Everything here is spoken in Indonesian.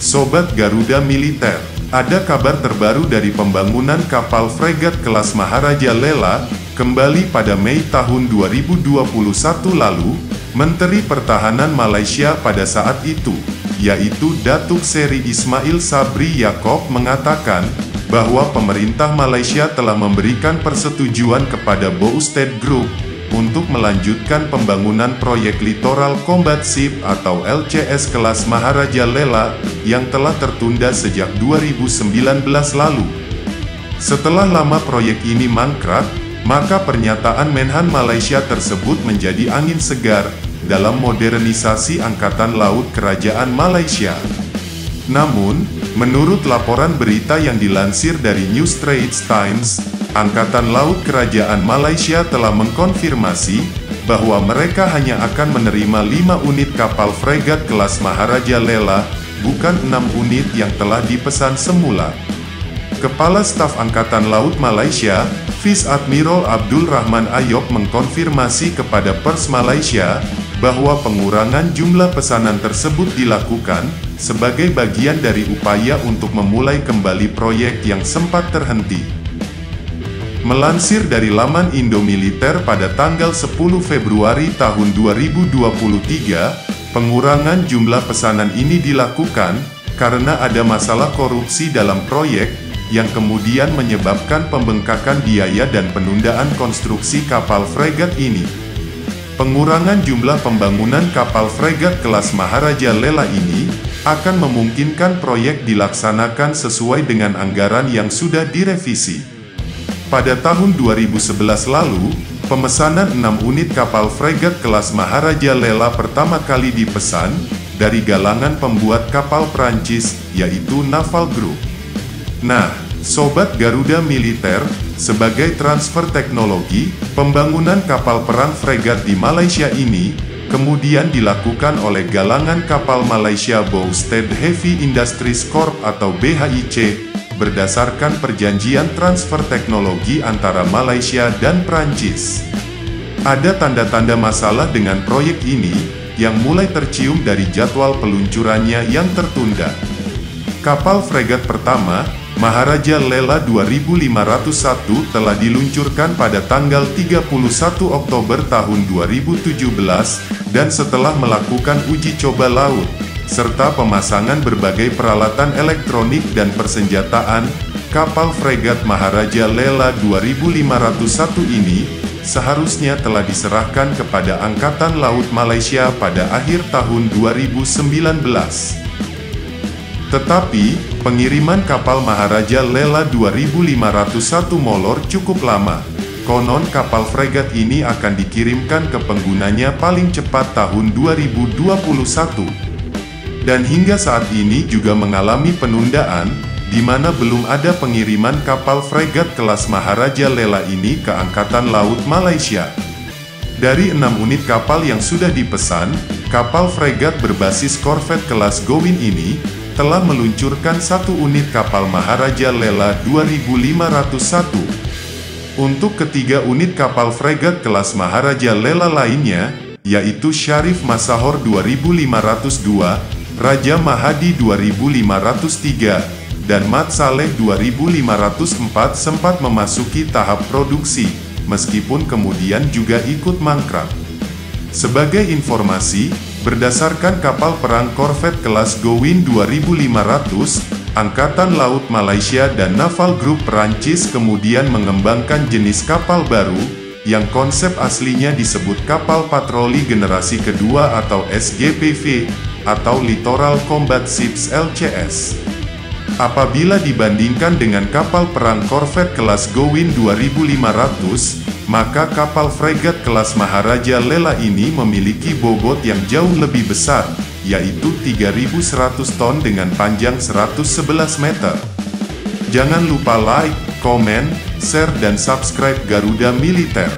Sobat Garuda Militer, ada kabar terbaru dari pembangunan kapal fregat kelas Maharaja Lela. Kembali pada Mei tahun 2021 lalu, Menteri Pertahanan Malaysia pada saat itu, yaitu Datuk Seri Ismail Sabri Yaakob mengatakan bahwa pemerintah Malaysia telah memberikan persetujuan kepada Bousted Group untuk melanjutkan pembangunan proyek Littoral Combat Ship atau LCS kelas Maharaja Lela yang telah tertunda sejak 2019 lalu. Setelah lama proyek ini mangkrak, maka pernyataan Menhan Malaysia tersebut menjadi angin segar dalam modernisasi Angkatan Laut Kerajaan Malaysia. Namun, menurut laporan berita yang dilansir dari New Straits Times, Angkatan Laut Kerajaan Malaysia telah mengkonfirmasi bahwa mereka hanya akan menerima 5 unit kapal fregat kelas Maharaja Lela, bukan 6 unit yang telah dipesan semula. Kepala Staf Angkatan Laut Malaysia, Vice Admiral Abdul Rahman Ayop mengkonfirmasi kepada Pers Malaysia bahwa pengurangan jumlah pesanan tersebut dilakukan sebagai bagian dari upaya untuk memulai kembali proyek yang sempat terhenti. Melansir dari laman Indo-Militer pada tanggal 10 Februari tahun 2023, pengurangan jumlah pesanan ini dilakukan karena ada masalah korupsi dalam proyek yang kemudian menyebabkan pembengkakan biaya dan penundaan konstruksi kapal fregat ini. Pengurangan jumlah pembangunan kapal fregat kelas Maharaja Lela ini akan memungkinkan proyek dilaksanakan sesuai dengan anggaran yang sudah direvisi. Pada tahun 2011 lalu, pemesanan 6 unit kapal fregat kelas Maharaja Lela pertama kali dipesan dari galangan pembuat kapal Prancis, yaitu Naval Group. Nah, Sobat Garuda Militer, sebagai transfer teknologi, pembangunan kapal perang fregat di Malaysia ini kemudian dilakukan oleh galangan kapal Malaysia Bousted Heavy Industries Corp atau BHIC, berdasarkan perjanjian transfer teknologi antara Malaysia dan Prancis. Ada tanda-tanda masalah dengan proyek ini, yang mulai tercium dari jadwal peluncurannya yang tertunda. Kapal fregat pertama, Maharaja Lela 2501 telah diluncurkan pada tanggal 31 Oktober tahun 2017, dan setelah melakukan uji coba laut, serta pemasangan berbagai peralatan elektronik dan persenjataan, kapal fregat Maharaja Lela 2501 ini seharusnya telah diserahkan kepada Angkatan Laut Malaysia pada akhir tahun 2019. Tetapi, pengiriman kapal Maharaja Lela 2501 molor cukup lama. Konon kapal fregat ini akan dikirimkan ke penggunanya paling cepat tahun 2021. Dan hingga saat ini juga mengalami penundaan, di mana belum ada pengiriman kapal fregat kelas Maharaja Lela ini ke Angkatan Laut Malaysia. Dari 6 unit kapal yang sudah dipesan, kapal fregat berbasis korvet kelas Gowin ini telah meluncurkan 1 unit kapal Maharaja Lela 2501. Untuk ketiga unit kapal fregat kelas Maharaja Lela lainnya, yaitu Sharif Masahor 2502, Raja Mahadi 2503, dan Mat Saleh 2504 sempat memasuki tahap produksi, meskipun kemudian juga ikut mangkrak. Sebagai informasi, berdasarkan kapal perang korvet kelas Gowin 2500, Angkatan Laut Malaysia dan Naval Group Perancis kemudian mengembangkan jenis kapal baru, yang konsep aslinya disebut kapal patroli generasi kedua atau SGPV, atau Littoral Combat Ships LCS. Apabila dibandingkan dengan kapal perang korvet kelas Gowin 2500, maka kapal fregat kelas Maharaja Lela ini memiliki bobot yang jauh lebih besar, yaitu 3.100 ton dengan panjang 111 meter. Jangan lupa like, komen, share dan subscribe Garuda Militer.